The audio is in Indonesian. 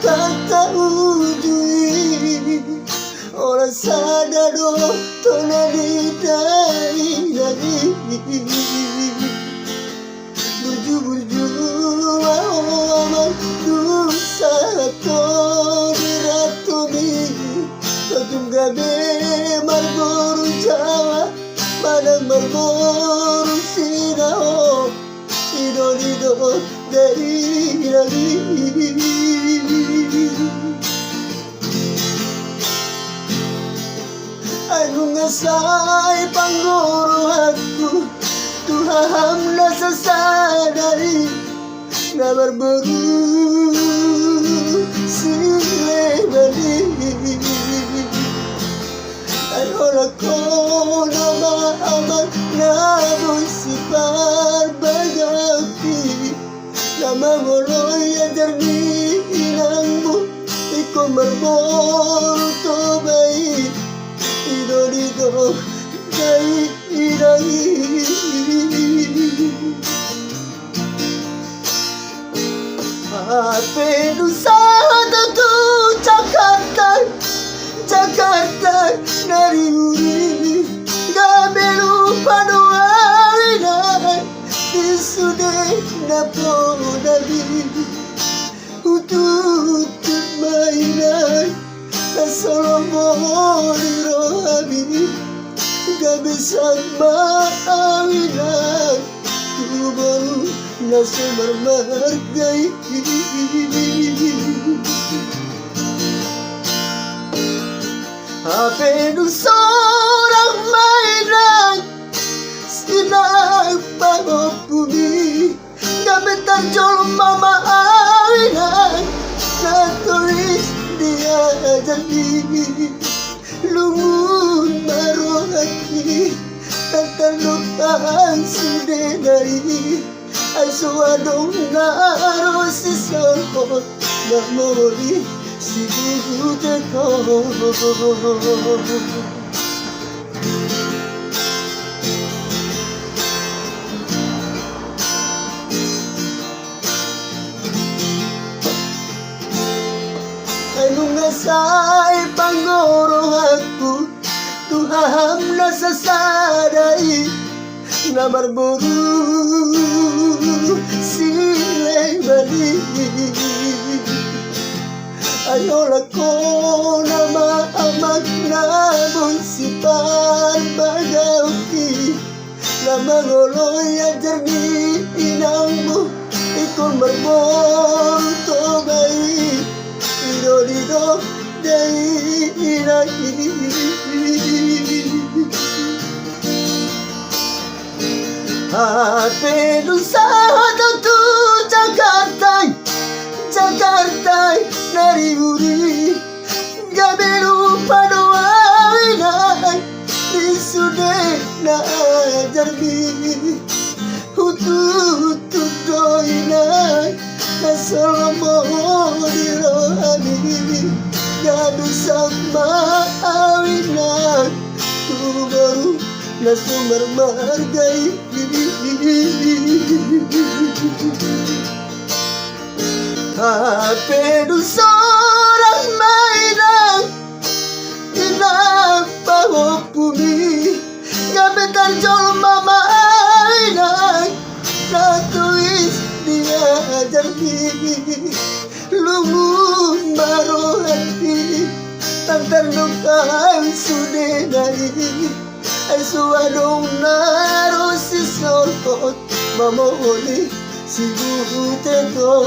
kataujui ora sadado tonalidai lagi burju aman dusa to diratumi kadung gabe margoru jawa padang margoru sinao ido dari lagi anu ngasai panggoro aku Tuhan nasa sadari na berberu sile bali anola ko nama amat na busipar bagaki nama ngoloy ajarni inangmu iko merbor to baik idolido kai irai Ape usado tu Jakarta dari uri Gabelu paduaina Isude napo nabi Utut mainan Nasolomo lirohabi Gabisan maawinan Tubaru nasa marmargay Ape sorang mainan Sinagpagopumi Gabitan jol mama awinan Natulis dia jadi Lungun marohati Tatalukan sudenai Ay suwadong naro si Salmon Namori si Bute ko Ay nung nasa'y panggoro aku Tuham nasasaday na marboru sile bali Anola ko nama amak na bunsipar bagauki na mangoloy ajarni inangmu ikon marbor to bai idolido dai iraki Ape usado tu Jakarta dari uri Gabelu paduaina Isude na ajarmi Hutu doina Nasolomo dirohani Gadusak maawinan Tubaru nasumar margay Ape sorang mainang Inapahopumi Gabitan jol mama ainang Natuis dia ajarni Lungun marohati Tantarlukan sudenai Ay suwadong naro si Salmon Mamoli si Bute ko